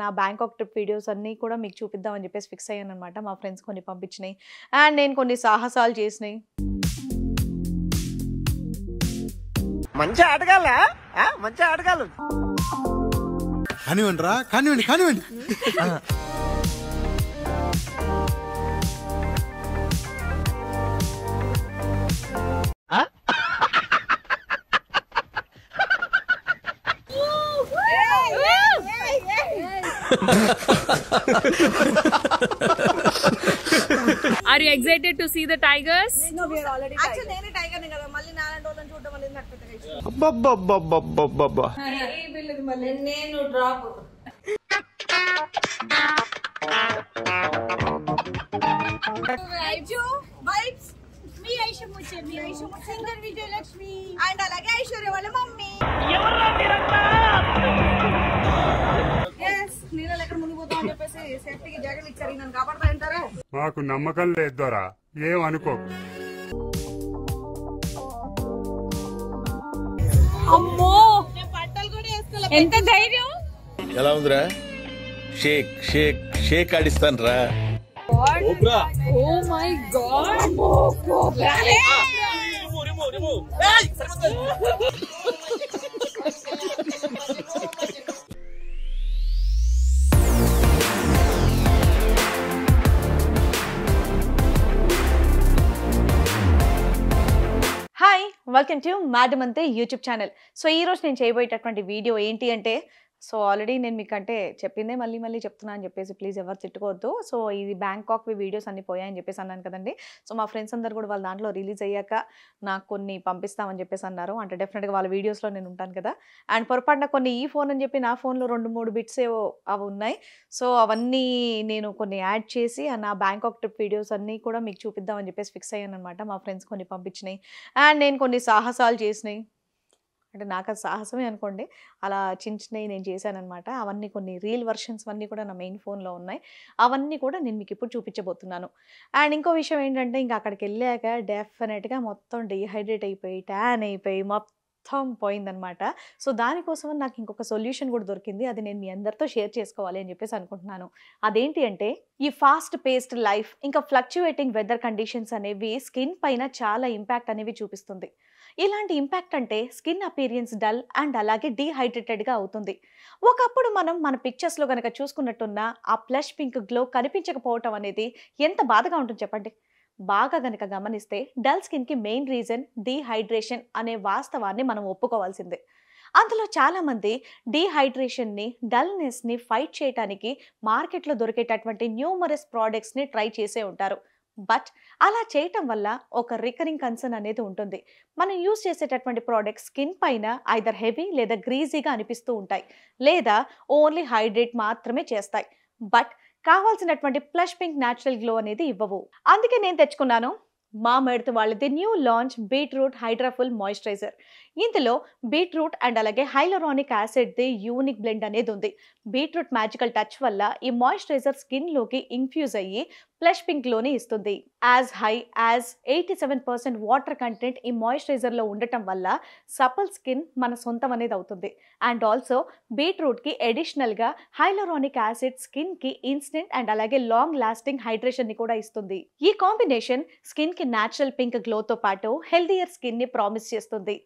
నా Bangkok trip videos అన్నీ కూడా మీకు చూపిద్దామని చెప్పేసి ఫిక్స్ అయ్యానన్నమాట. మా ఫ్రెండ్స్ కొన్ని పంపించినాయి అండ్ నేను కొన్ని సాహసాలు చేసినాయి. మంచి ఆటగాళ్ళ మంచి ఆటగాళ్ళు కానివ్వండి రా, కానివ్వండి కానివ్వండి. Are you excited to see the tigers? No, we are already actually nene tiger ne kada malli nalan rolan chudam anedi నాకు పెద్దగా ఇష్టం. అబ్బబ్బబ్బబ్బబ్బబ్బబ్బా ఏ బిల్లది మళ్ళీ నేను డ్రాప్ ఐజు వైబ్స్ మీ ఐషు ముచ్చే సింగర్ విజయలక్ష్మి అండ్ అలాగే ఐశ్వర్య వాళ్ళ మమ్మీ. ఎవర్రా మీరంతా? yes నీళ్ళ ఎక్కడ మునిగిపోతాం అని చెప్పేసి సేఫ్టీకి జాకెట్ ఇచ్చారు. నన్ను కాపాడతా అంటారా? మాకు నమ్మకం లేదు దొరా, ఏం అనుకో. అమ్మో నేను బట్టలు కూడా వేసుకోలే. ఎంత ధైర్యం. ఎలా ఉందిరా? షేక్ షేక్ షేక్ ఆడిస్తాను రా. Oh my god. Hi, welcome to madam అంతే యూట్యూబ్ ఛానల్. సో ఈరోజు నేను చేయబోయేటటువంటి వీడియో ఏంటి అంటే, సో ఆల్రెడీ నేను మీకు అంటే చెప్పిందే మళ్ళీ మళ్ళీ చెప్తున్నా అని చెప్పేసి ప్లీజ్ ఎవరు తిట్టుకోవద్దు. సో ఇది బ్యాంకాక్ వీడియోస్ అన్ని పోయాయని చెప్పేసి అన్నాను కదండి. సో మా ఫ్రెండ్స్ అందరు కూడా వాళ్ళ దాంట్లో రిలీజ్ అయ్యాక నాకు కొన్ని పంపిస్తామని చెప్పేసి అన్నారు. అంటే డెఫినెట్గా వాళ్ళ వీడియోస్లో నేను ఉంటాను కదా. అండ్ పొరపాటున కొన్ని ఈ ఫోన్ అని చెప్పి నా ఫోన్లో 2-3 బిట్స్ ఏవో అవి ఉన్నాయి. సో అవన్నీ నేను కొన్ని యాడ్ చేసి నా బ్యాంకాక్ ట్రిప్ వీడియోస్ అన్నీ కూడా మీకు చూపిద్దామని చెప్పేసి ఫిక్స్ అయ్యాను అనమాట. మా ఫ్రెండ్స్ కొన్ని పంపించినాయి అండ్ నేను కొన్ని సాహసాలు చేసినాయి. అంటే నాకు అది సాహసమే అనుకోండి, అలా చిన్నవి నేను చేశానమాట. అవన్నీ కొన్ని రీల్ వర్షన్స్ అన్నీ కూడా నా మెయిన్ ఫోన్లో ఉన్నాయి. అవన్నీ కూడా నేను మీకు ఇప్పుడు చూపించబోతున్నాను. అండ్ ఇంకో విషయం ఏంటంటే, ఇంకా అక్కడికి వెళ్ళాక డెఫినెట్గా మొత్తం డీహైడ్రేట్ అయిపోయి ట్యాన్ అయిపోయి మొత్తం పోయిందనమాట. సో దానికోసం నాకు ఇంకొక సొల్యూషన్ కూడా దొరికింది. అది నేను మీ అందరితో షేర్ చేసుకోవాలి అని చెప్పేసి అనుకుంటున్నాను. అదేంటి అంటే, ఈ ఫాస్ట్ పేస్డ్ లైఫ్ ఇంకా ఫ్లక్చువేటింగ్ వెదర్ కండిషన్స్ అనేవి స్కిన్ పైన చాలా ఇంపాక్ట్ అనేవి చూపిస్తుంది. ఇలాంటి ఇంపాక్ట్ అంటే స్కిన్ అపీరియన్స్ డల్ అండ్ అలాగే డీహైడ్రేటెడ్గా అవుతుంది. ఒకప్పుడు మనం మన పిక్చర్స్లో కనుక చూసుకున్నట్టున్న ఆ ప్లష్ పింక్ గ్లో కనిపించకపోవటం అనేది ఎంత బాధగా ఉంటుంది చెప్పండి. బాగా కనుక గమనిస్తే డల్ స్కిన్కి మెయిన్ రీజన్ డీహైడ్రేషన్ అనే వాస్తవాన్ని మనం ఒప్పుకోవాల్సిందే. అందులో చాలామంది డీహైడ్రేషన్ని డల్నెస్ని ఫైట్ చేయడానికి మార్కెట్లో దొరికేటటువంటి న్యూమరస్ ప్రోడక్ట్స్ని ట్రై చేసే ఉంటారు. బట్ అలా చేయటం వల్ల ఒక రికరింగ్ కన్సర్న్ అనేది ఉంటుంది. మనం యూజ్ చేసేటటువంటి ప్రోడక్ట్స్ స్కిన్ పైన ఐదర్ హెవీ లేదా గ్రీజీగా అనిపిస్తూ ఉంటాయి, లేదా ఓన్లీ హైడ్రేట్ మాత్రమే చేస్తాయి. బట్ కావాల్సినటువంటి ప్లష్ పింక్ న్యాచురల్ గ్లో అనేది ఇవ్వవు. అందుకే నేను తెచ్చుకున్నాను మామ్ ఎర్త్ వాళ్ళది న్యూ లాంచ్ బీట్రూట్ హైడ్రాఫుల్ మాయిశ్చరైజర్. ఇందులో బీట్రూట్ అండ్ అలాగే హైలరానిక్ యాసిడ్ది యూనిక్ బ్లెండ్ అనేది ఉంది. బీట్రూట్ మ్యాజికల్ టచ్ వల్ల ఈ మాయిశ్చరైజర్ స్కిన్లోకి ఇన్ఫ్యూజ్ అయ్యి ప్లష్ పింక్లోని ఇస్తుంది. As high as 87% water content ఈ మాయిశ్చరైజర్లో ఉండటం వల్ల సపల్ స్కిన్ మన సొంతం అనేది అవుతుంది. అండ్ ఆల్సో బీట్రూట్కి అడిషనల్గా హైలరానిక్ యాసిడ్ స్కిన్కి ఇన్స్టెంట్ అండ్ అలాగే లాంగ్ లాస్టింగ్ హైడ్రేషన్ని కూడా ఇస్తుంది. ఈ కాంబినేషన్ స్కిన్కి న్యాచురల్ పింక్ గ్లోతో పాటు హెల్దియర్ స్కిన్ని ప్రామిస్ చేస్తుంది.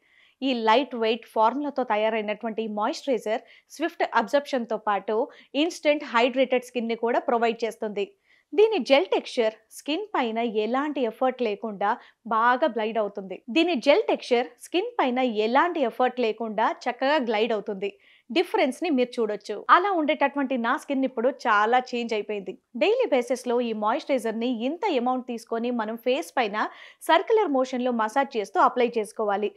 ఈ లైట్ వెయిట్ ఫార్ములాతో తయారైనటువంటి మాయిశ్చరైజర్ స్విఫ్ట్ అబ్జర్ప్షన్తో పాటు ఇన్స్టెంట్ హైడ్రేటెడ్ స్కిన్ని కూడా ప్రొవైడ్ చేస్తుంది. దీని జెల్ టెక్స్చర్ స్కిన్ పైన ఎలాంటి ఎఫర్ట్ లేకుండా బాగా గ్లైడ్ అవుతుంది. చక్కగా గ్లైడ్ అవుతుంది. డిఫరెన్స్ ని మీరు చూడొచ్చు. అలా ఉండేటటువంటి నా స్కిన్ ఇప్పుడు చాలా చేంజ్ అయిపోయింది. డైలీ బేసిస్ లో ఈ మాయిశ్చరైజర్ ని ఇంత అమౌంట్ తీసుకొని మనం ఫేస్ పైన సర్క్యులర్ మోషన్ లో మసాజ్ చేస్తూ అప్లై చేసుకోవాలి.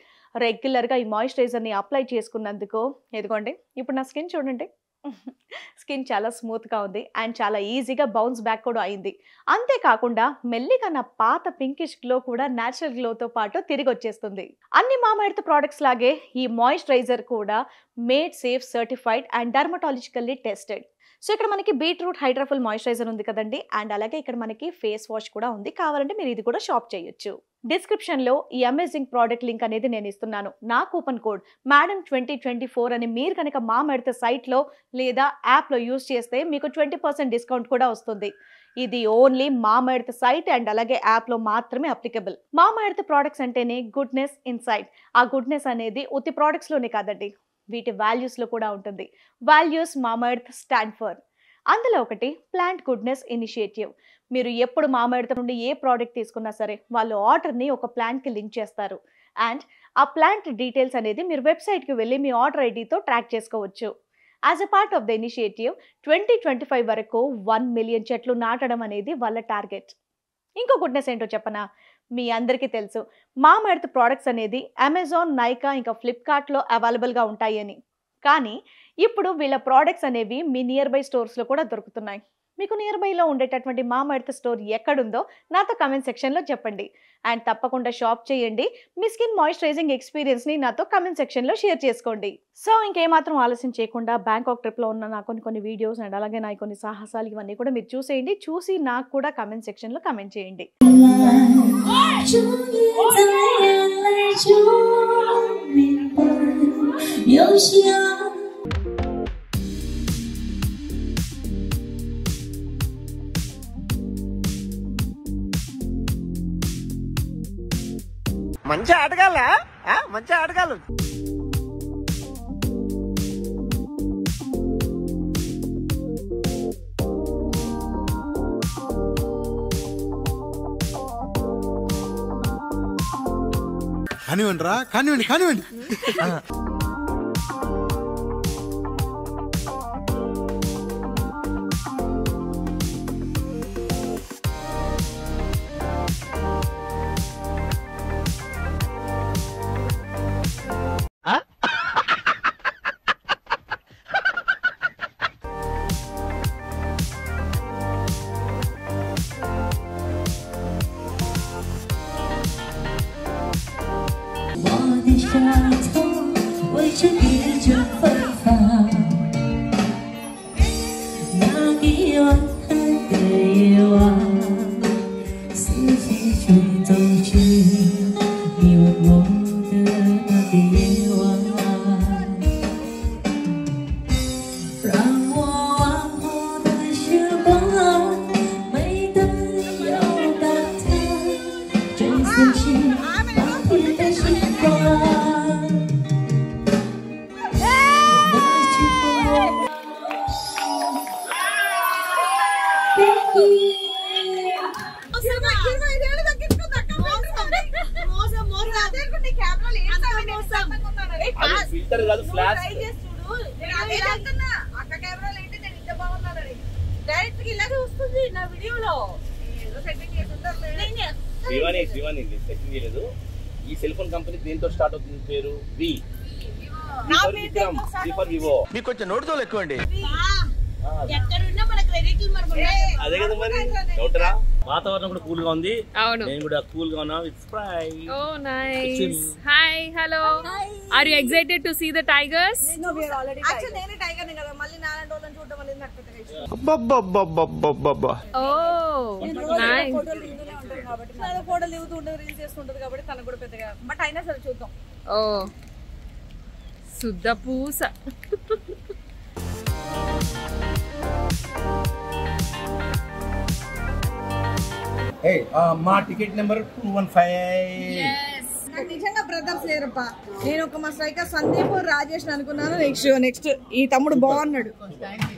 రెగ్యులర్ గా ఈ మాయిశ్చరైజర్ ని అప్లై చేసుకున్నందుకు ఎదుగోండి ఇప్పుడు నా స్కిన్ చూడండి. స్కిన్ చాలా స్మూత్గా ఉంది అండ్ చాలా ఈజీగా బౌన్స్ బ్యాక్ కూడా అయింది. అంతేకాకుండా మెల్లిగా నా పాత పింకిష్ గ్లో కూడా న్యాచురల్ గ్లోతో పాటు తిరిగి వచ్చేస్తుంది. అన్ని మామ్ ఎర్త్ ప్రోడక్ట్స్ లాగే ఈ మాయిశ్చరైజర్ కూడా made safe certified and dermatologically tested. So ఇక్కడ మనకి బీట్రూట్ హైడ్రాఫుల్ మాయిశ్చరైజర్ ఉంది కదండి, అండ్ అలాగే ఇక్కడ మనకి ఫేస్ వాష్ కూడా ఉంది. కావాలంటే మీరు ఇది కూడా షాప్ చేయొచ్చు. డిస్క్రిప్షన్లో ఈ అమేజింగ్ ప్రోడక్ట్ లింక్ అనేది నేను ఇస్తున్నాను. నా కూపన్ కోడ్ మేడం 2024 అని మీరు కనుక మామా ఎర్త్ సైట్లో లేదా యాప్లో యూస్ చేస్తే మీకు 20% డిస్కౌంట్ కూడా వస్తుంది. ఇది ఓన్లీ మామా ఎర్త్ సైట్ అండ్ అలాగే యాప్లో మాత్రమే అప్లికబుల్. మామా ఎర్త్ ప్రోడక్ట్స్ అంటేనే గుడ్నెస్ ఇన్సైడ్. ఆ గుడ్నెస్ అనేది ఉత్తి ప్రోడక్ట్స్లోనే కాదండి, వీటి వాల్యూస్లో కూడా ఉంటుంది. వాల్యూస్ మామా ఎర్త్ స్టాండ్ ఫర్. అందులో ఒకటి ప్లాంట్ గుడ్నెస్ ఇనిషియేటివ్. మీరు ఎప్పుడు మామా ఎర్త్ నుండి ఏ ప్రోడక్ట్ తీసుకున్నా సరే వాళ్ళు ఆర్డర్ని ఒక ప్లాంట్కి లింక్ చేస్తారు. అండ్ ఆ ప్లాంట్ డీటెయిల్స్ అనేది మీరు వెబ్సైట్కి వెళ్ళి మీ ఆర్డర్ ఐడితో ట్రాక్ చేసుకోవచ్చు. As a part of the initiative 2025 వరకు 1 మిలియన్ చెట్లు నాటడం అనేది వాళ్ళ టార్గెట్. ఇంకో గుడ్నెస్ ఏంటో చెప్పనా, మీ అందరికీ తెలుసు మామా ఎర్త్ ప్రోడక్ట్స్ అనేది అమెజాన్, నైకా ఇంకా ఫ్లిప్కార్ట్లో అవైలబుల్గా ఉంటాయి అని. కానీ ఇప్పుడు వీళ్ళ ప్రోడక్ట్స్ అనేవి మీ నియర్ బై స్టోర్స్లో కూడా దొరుకుతున్నాయి. మీకు నియర్ బైలో ఉండేటటువంటి మామా ఎర్త్ స్టోర్ ఎక్కడుందో నాతో కమెంట్ సెక్షన్లో చెప్పండి. అండ్ తప్పకుండా షాప్ చేయండి. మీ స్కిన్ మాయిశ్చరైజింగ్ ఎక్స్పీరియన్స్ని నాతో కమెంట్ సెక్షన్లో షేర్ చేసుకోండి. సో ఇంకేమాత్రం ఆలస్యం చేయకుండా బ్యాంకాక్ ట్రిప్లో ఉన్న నా కొన్ని వీడియోస్ అండ్ అలాగే నా కొన్ని సాహసాలు ఇవన్నీ కూడా మీరు చూసేయండి. చూసి నాకు కూడా కమెంట్ సెక్షన్లో కమెంట్ చేయండి. మంచి ఆటగాళ్ళ మంచి ఆటగాళ్ళు. కానివ్వండి రా, కానివ్వండి కానివ్వండి. ఈ సెల్ ఫోన్ కంపెనీ దేంతో స్టార్ట్ అవుతుంది? పేరు వివో. మీకు కొంచెం నోటితో ఎక్కువ అండి. అదే కదా మరి డౌటరా. వాతావరణం కూడా కూల్ గా ఉంది. అవును, నేను కూడా కూల్ గా ఉన్నా. It's fry. Oh nice. Hi, hello. Are you excited to see the tigers? No, we are already actually నేను టైగర్ ని కదా మళ్ళీ నాలాంటి వాళ్ళని చూడడం అనేది నాకు పెద్దగా ఇష్టం. అబ్బబ్బబ్బబ్బబ్బబ్బబ్బా. Oh nice. ఫోటోలు దిగుతూనే ఉంటారు కాబట్టి నాలో ఫోటోలు దిగుతూ ఉంటుంది, రీల్స్ చేస్తుంటది కాబట్టి తనకు కూడా పెద్దగా. బట్ అయినా సరే చూద్దాం. Oh సుద్ద పూస. మా టికెట్ నెంబర్ 215. నాకు నిజంగా బ్రదర్స్ లేరప్ప. నేను ఒక మా స్ట్రైకర్ సందీప్ రాజేష్ అనుకున్నాను. నెక్స్ట్ ఈ తమ్ముడు బాగున్నాడు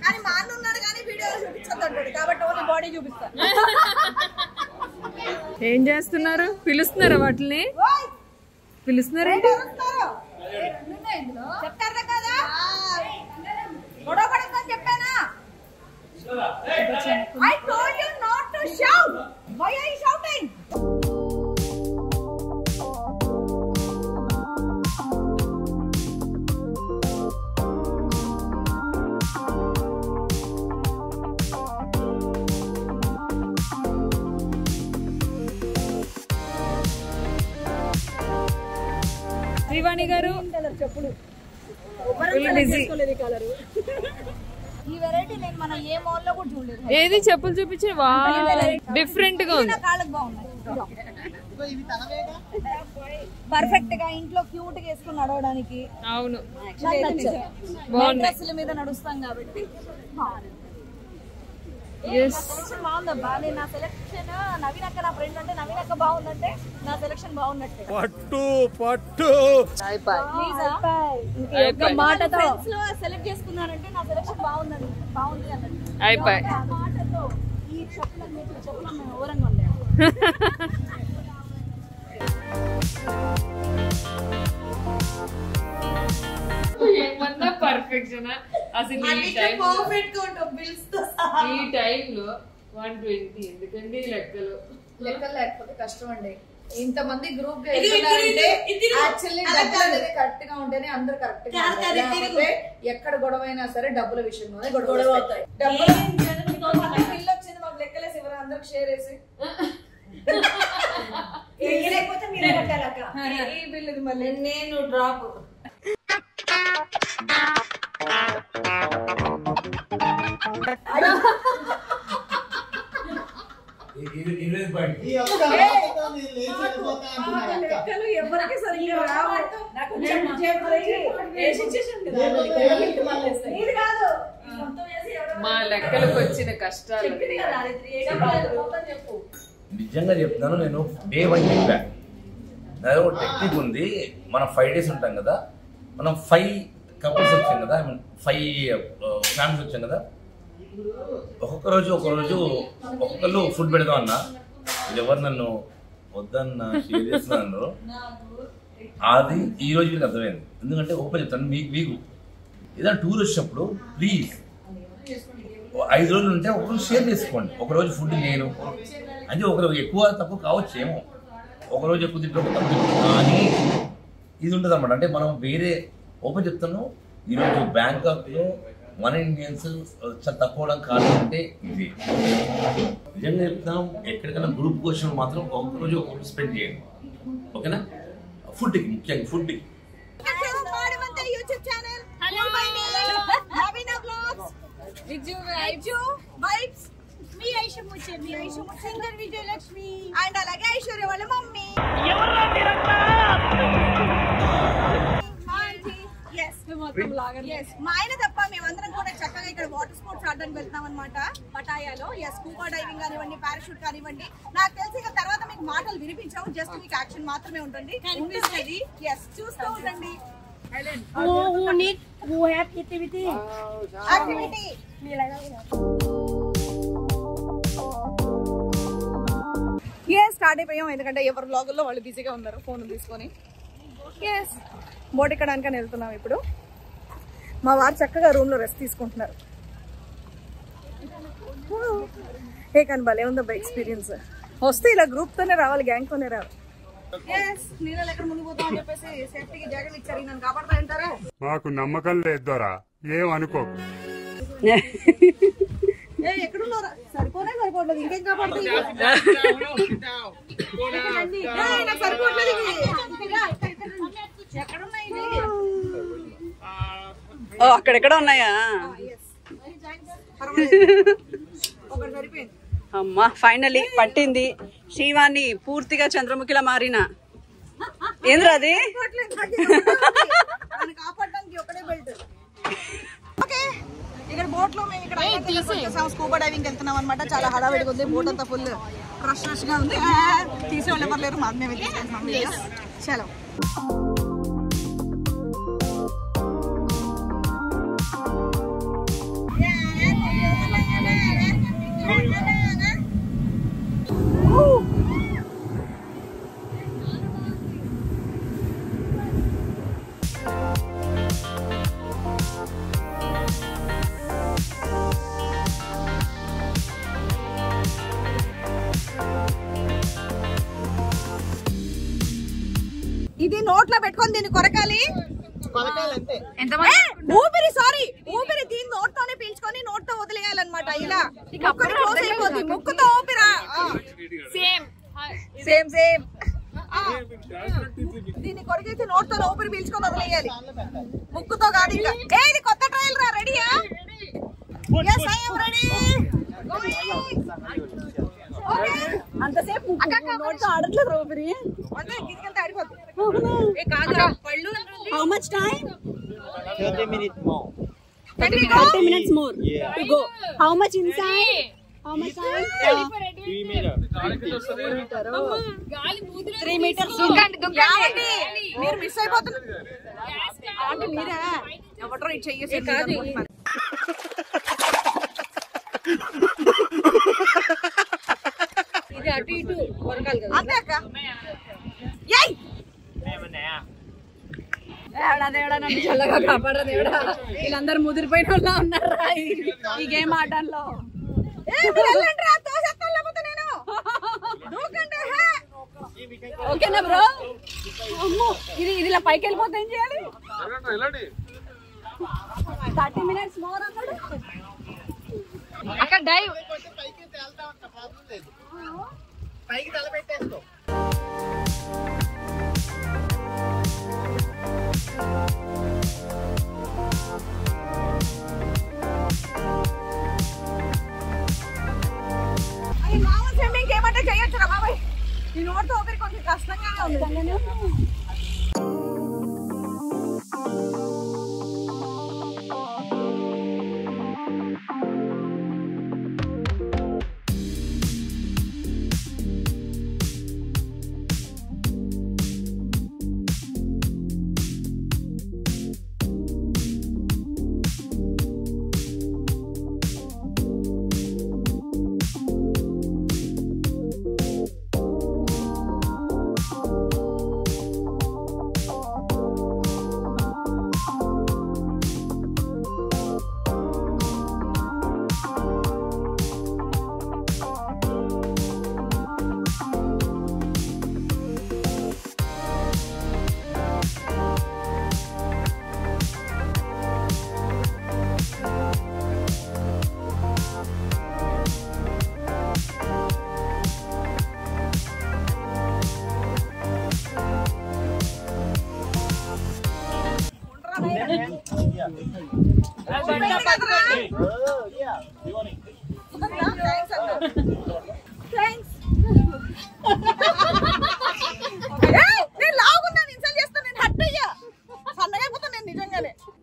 కానీ మా అన్న ఉన్నాడు కానీ వీడియో చూపించద్దు అంటాడు కాబట్టి ఓన్లీ బాడీ చూపిస్తా. ఏం చేస్తున్నారు? పిలుస్తున్నారా వాటిని? పిలుస్తున్నారేంటి? చెప్తారా కదా గొడవ పడకని చెప్పానా? I told you not to shout. Why are you shouting? Srivani గారు చెప్పులు బిజీ. ఈ వెరైటీ నేను మన ఏ మాల్ లో కూడా చూడలేదు. ఏది చెప్పులు చూపించి వా డిఫరెంట్ గా ఉంది. కాళ్ళకి బాగున్నాయి. పర్ఫెక్ట్ గా ఇంట్లో క్యూట్ గా వేసుకుని నడవడానికి. అవును డ్రెస్సుల మీద నడుస్తాం కాబట్టి బాగుందబ్బా. నేను నా సెలెక్షన్ నవీన్ అక్క నా ఫ్రెండ్ అంటే నవీన్ అక్క బాగుందంటే నా సెలెక్షన్ బాగున్నట్టే. పట్టు పట్టు మాటతో సెలెక్ట్ చేసుకున్నానంటే నా సెలెక్షన్ బాగుంది అన్నట్టు. అయిపోయి మాటతో ఈ చెప్పులు ఓరంగా ఉన్నాయి. ఏమన్నా పర్ఫెక్షన్ అసలు ఈ టైంలో 120 ఎందుకండి లెక్కలు లేకపోతే కష్టం అండి. ఇంతమంది గ్రూప్ గా వెళ్తున్నారంటే యాక్చువల్లీ డబ్బులు అనేది కరెక్ట్ గా ఉంటేనే అందరూ కరెక్ట్ గా ఉంటారు. ఎక్కడ గొడవ అయినా సరే డబ్బుల విషయంలోనే గొడవ అవుతాయి. బిల్లు వచ్చింది మాకు లెక్కలేసి ఎవరు అందరికి షేర్ వేసి ఈ బిల్లు మళ్ళీ నేను డ్రాప్. ఎవరికి సరిగ్గా రావు. మా లెక్కలకు వచ్చిన కష్టాలు నిజంగా చెప్తున్నాను. నేను డే 1 చెప్పా. నాది ఒక టెక్నిక్ ఉంది. మనం 5 days ఉంటాం కదా, మనం 5 couples వచ్చాం కదా, 5 ఫ్యామిలీస్ వచ్చాం కదా. ఒక్కొక్క రోజు ఒక్కొక్కరు ఫుడ్ పెడదాం అన్న. ఇది ఎవరు నన్ను వద్దన్న షేర్ చేస్తున్నారు. అది ఈ రోజు మీకు అర్థమైంది. ఎందుకంటే ఓపెన్ చెప్తాను మీకు ఏదైనా టూర్ వచ్చినప్పుడు ప్లీజ్ 5 రోజులు ఉంటే ఒకరోజు షేర్ చేసుకోండి. ఒకరోజు ఫుడ్ నేను అంటే ఒకరోజు ఎక్కువ తక్కువ కావచ్చు, ఏమో ఒకరోజు ఎక్కువ తింటే తక్కువ, కానీ ఇది ఉంటుంది అనమాట. అంటే మనం వేరే ఓపెన్ చెప్తాను. ఈరోజు బ్యాంకాక్లో మన ఇండియన్స్ చాలా తక్కువ కారణం అంటే ఇది. నిజంగా చెప్తాం, ఎక్కడికైనా గ్రూప్ వచ్చిన మాత్రం ఒక్కరోజు ఒక్కొక్కరు స్పెండ్ చేయండి, ఓకేనా? ఫుడ్కి ముఖ్యంగా ఫుడ్కి. అండ్ అలాగే ఐశ్వర్య వాళ్ళ మమ్మీ. మా ఆయన తప్ప మేమందరం కూడా చక్కగా ఇక్కడ వాటర్ స్పోర్ట్స్ ఆడడానికి వెళ్తాం అనమాట. పటాయాలో స్కూబా డైవింగ్ కానివ్వండి, పారాషూట్ కానివ్వండి. నాకు తెలిసి ఇక తర్వాత మీకు మాటలు వినిపించాము, జస్ట్ మీకు యాక్షన్ మాత్రమే ఉంటుంది. చూస్తూ ఉండండి. స్టార్ట్ అయిపోయాం, ఎందుకంటే ఎవరు బ్లాగుల్లో వాళ్ళు బిజీగా ఉన్నారు ఫోన్ తీసుకొని. బోట్ ఎక్కడానికని వెళ్తున్నాం ఇప్పుడు. మా వారు చక్కగా రూమ్ లో రెస్ట్ తీసుకుంటున్నారు. ఏ కానీ భలే ఉందబ్బా ఎక్స్పీరియన్స్. వస్తే ఇలా గ్రూప్ తోనే రావాలి, గ్యాంగ్ తోనే రావాలి. నీళ్ళు ఎక్కడ మునిగిపోతాం అని చెప్పేసి సేఫ్టీకి జాకెట్ ఇచ్చారు. నన్ను కాపాడతా అంటారా? మాకు నమ్మకం లేదు దొరా, ఏం అనుకోకు. ఎక్కడున్నారా? సరిపోవట్లేదు, ఇంకేం కాపాడుతుంది? సరిపోవట్లేదు. అక్కడెక్కడ ఉన్నాయా? ఒకటి సరిపోయింది. అమ్మా ఫైనలీ పట్టింది. శ్రీవాణి పూర్తిగా చంద్రముఖిలా మారిన ఏంద్రా అది? కాపాడడానికి ఒకటే బెల్ట్. ఓకే, ఇక్కడ బోట్ లో మేము ఇక్కడ స్కూబా డైవింగ్ వెళ్తున్నాం అనమాట. చాలా హడావిడిగా ఉంది, బోట్ అంతా ఫుల్ రష్ గా ఉంది. తీసే వాళ్ళు ఎవరు లేరు, మాకు మేము తీసుకెళ్తున్నాం. చలో. ఇది నోట్లో పెట్టుకొని దీన్ని కొరకాలి. ఊపిరి ఊపిరి దీన్ని నోట్తోనే పీల్చుకొని నోట్తో వదిలేయాలన్నమాట. ఇలా క్లోజ్ అయిపోద్ది. ముక్కుతో ఊపిరా సేమ్. దీన్ని కొరకైతే నోట్తో ఊపిరి పీల్చుకొని వదిలేయాలి, ముక్కుతో కాదు. ఇంకా ఇది కొత్త ట్రయల్ రా. రెడీయా? Yes, I am ready. అంతసేపు నోట్తో ఆడట్లేదు రోబరి అంటే కిందకి ఆడిపోతుంది. How much time? 30 minutes more. 30 minutes more to go. How much inside? How much time? 3 meters. 3 meters. మీరు మిస్ అయిపోతున్నారు అంటే మీరా ఎవడో ఇది చెయ్యేసి కాదు. ఇది అటు ఇటు వరకాలి కదా అంతే అక్క. ఏయ్ దేవుడా నన్ను చల్లగా కాపాడరా దేవుడా. వీళ్ళందరూ ముదిరిపోయిన వాళ్ళ ఉన్నారా ఈ గేమ్ ఆటల్లో. ఓకేనా బ్రో? ఇది ఇలా పైకి వెళ్ళిపోతే ఏం చేయాలి? 30 minutes మోర్ అన్నాడు. అక్కడ డైవ్ పైకి తల పెట్టేసుకో. స్విమ్మింగ్ ఏమంటే చేయొచ్చురా బాబాయ్. ఈ నోటితో ఒకరి కొంచెం కష్టంగా ఉంది.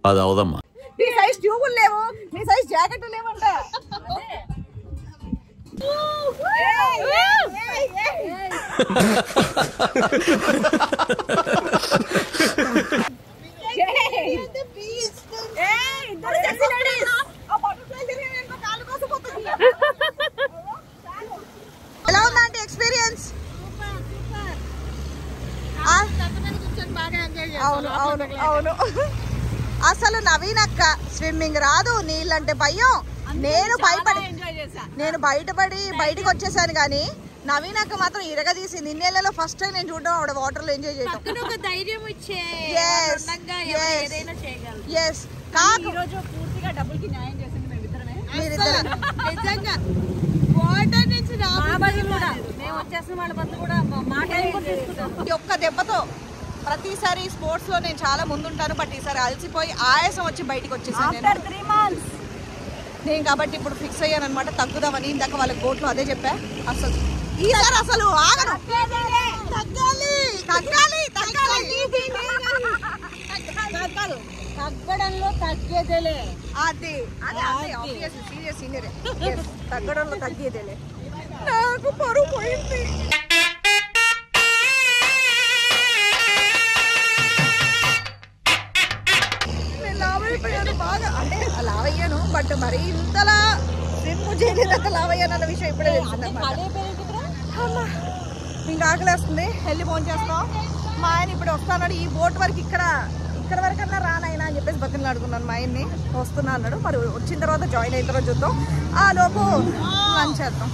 అది అవదమ్మా. నీ సైజ్ ట్యూబులు లేవు, నీ సైజ్ జాకెట్ లేవంట. ఎలా ఉందంటే ఎక్స్పీరియన్స్? అవును అవును అవును. అసలు నవీన్ అక్క స్విమ్మింగ్ రాదు, నీళ్ళంటే భయం. నేను బయటకు వచ్చేసాను కానీ నవీన్ అక్క మాత్రం ఇరగదీసింది. ఇన్నేళ్లలో ఫస్ట్ టైం నేను చూడడం ఆవిడ వాటర్ లో ఎంజాయ్ చేయడం. ఒక్క దెబ్బతో ప్రతిసారి స్పోర్ట్స్ లో నేను చాలా ముందుంటాను, బట్ ఈసారి అలసిపోయి ఆయాసం వచ్చి బయటకు వచ్చేసాను నేను. కాబట్టి ఇప్పుడు ఫిక్స్ అయ్యాను అనమాట తగ్గుదామని. ఇందాక వాళ్ళ కోట్లో అదే చెప్పా. అసలు ఈసారి అసలు ఆగను, తగ్గడంలో తగ్గేదేలే. అది సీరియస్ సీనియర్ తగ్గడంలో తగ్గేదేలే. నాకు పరువు పోయింది. బాగా అంటే లావయ్యాను, బట్ మరి ఇంతలా స్విమ్ చేయలేదంత లావయ్యాను అన్న విషయం ఇప్పుడే తెలిసింది. ఇంకా ఆకలేస్తుంది, వెళ్ళి ఫోన్ చేస్తాం. మా ఆయన ఇప్పుడు వస్తాడు. ఈ బోట్ వరకు ఇక్కడ వరకన్నా రానైనా అని చెప్పేసి బతిని అడుగున్నాను. మా ఆయన్ని వస్తున్నా అన్నాడు. మరి వచ్చిన తర్వాత జాయిన్ అయిన తర్వాత చూద్దాం. ఆ లోపు లంచ్ చేద్దాం.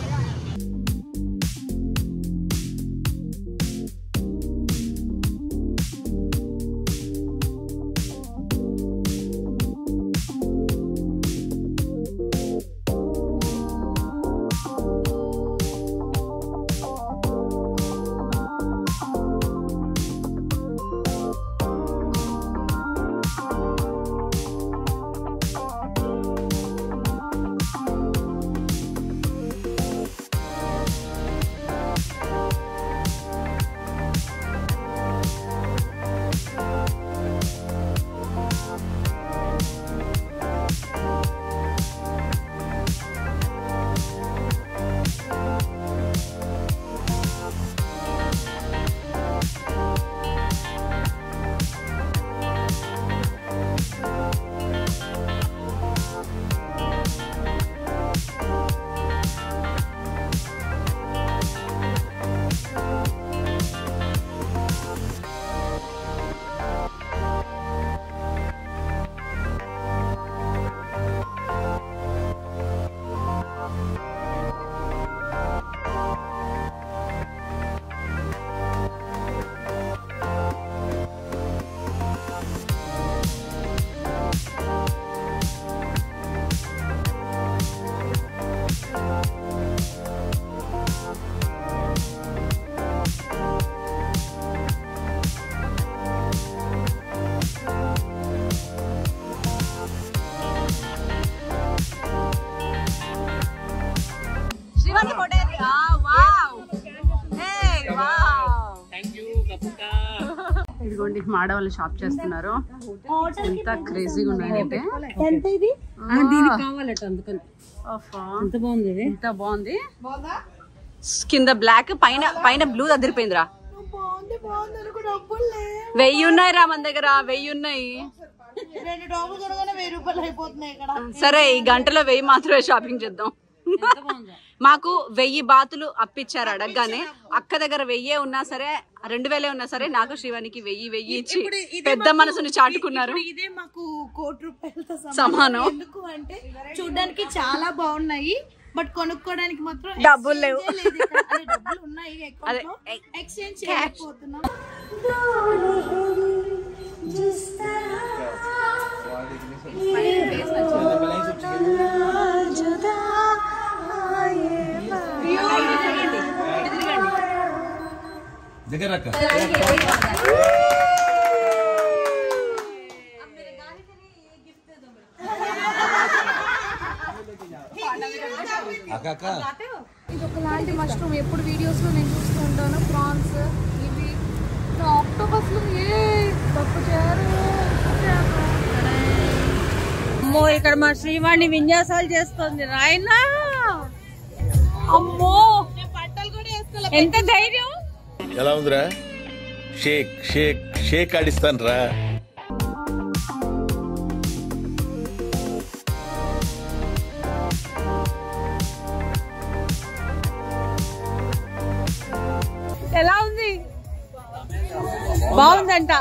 ఇదిగోండి మా ఆడవాళ్ళు షాప్ చేస్తున్నారు. ఎంత క్రేజీగా ఉన్నాయంటే ఎంత ఇది కావాలట అందుకని ఎంత బాగుంది ఎంత బాగుంది. కింద బ్లాక్ పైన బ్లూ అదిరిపోయిందిరా. 1000 ఉన్నాయి రా మన దగ్గర 1000 ఉన్నాయి. 2 టాపులు కొనగానే 1000 రూపాయలు అయిపోతున్నాయి ఇక్కడ. సరే ఈ గంటలో 1000 మాత్రమే షాపింగ్ చేద్దాం. మాకు 1000 బాతులు అప్పిచ్చారు అడగగానే. అక్క దగ్గర 1000 ఉన్నా సరే 2000 ఉన్నా సరే నాకు శ్రీవానికి 1000 ఇచ్చి పెద్ద మనసుని చాటుకున్నారు. ఇదే మాకు 1,00,00,000 రూపాయలతో సమానం. ఎందుకు అంటే చూడడానికి చాలా బాగున్నాయి బట్ కొనుక్కోవడానికి మాత్రం డబ్బులు లేవు. డబ్బులు ఉన్నాయి ఎక్స్చేంజ్ చేయకపోతున్నాం. దగ్గర ఇది ఒకలాంటి మష్రూమ్ ఎప్పుడు వీడియోస్ లో నేను చూస్తూ ఉంటాను. ప్రాన్స్ ఇవి ఆక్టోపస్ పప్పు చారు. అమ్మో ఇక్కడ మా శ్రీవాణి విన్యాసాలు చేస్తుంది రాయనా. అమ్మో ఎంత ధైర్యం. ఎలా ఉందిరా? షేక్ షేక్ షేక్ ఆడిస్తాను రా. ఎలా ఉంది? బాగుందంట.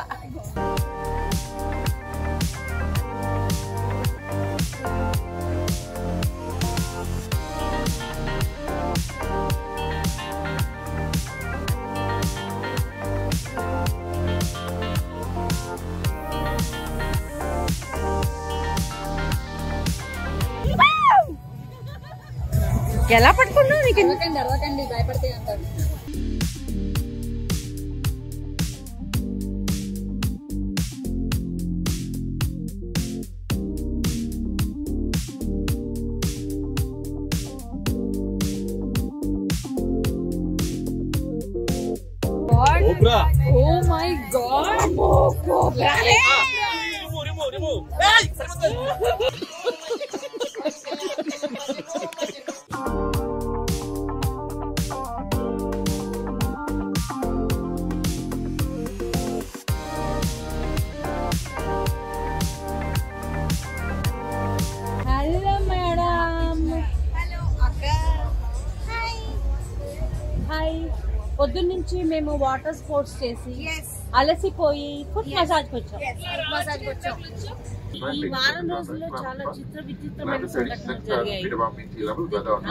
ఎలా పట్టుకున్నావు? నీకు అరవకండి భయపడితే అంటారు. Oh my god! Hello, madam. Hello అక్క. హాయ్. పొద్దున్నుంచి మేము వాటర్ స్పోర్ట్స్ చేసి అలసిపోయి ఫుట్ మసాజ్కి వచ్చాం. ఈ వారం రోజుల్లో చాలా విచిత్రమైన సంఘటనలు జరిగాయి.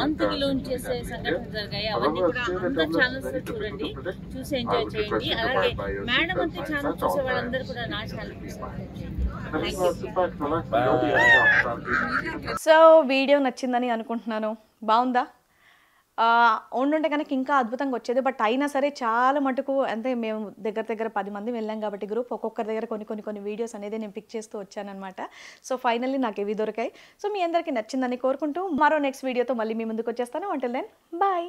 అంతకి లోన్ చేసే సంఘటనలు జరిగాయి. అవన్నీ కూడా అందరు ఛానల్స్ లో చూడండి, చూసి ఎంజాయ్ చేయండి. అలాగే మేడం అంతే ఛానల్ చూసే వాళ్ళందరూ కూడా నా ఛానల్ సో వీడియో నచ్చిందని అనుకుంటున్నాను. బాగుందా? ఉండుంటే కనుక ఇంకా అద్భుతంగా వచ్చేది. బట్ అయినా సరే చాలా మటుకు అంటే మేము దగ్గర 10 మంది వెళ్ళాం కాబట్టి గ్రూప్ ఒక్కొక్కరి దగ్గర కొన్ని వీడియోస్ అనేది నేను పిక్ చేస్తూ వచ్చానమాట. సో ఫైనల్లీ నాకు ఇవి దొరికాయి. సో మీ అందరికీ నచ్చిందని కోరుకుంటూ మరో నెక్స్ట్ వీడియోతో మళ్ళీ మీ ముందుకు వచ్చేస్తాను. Until then bye.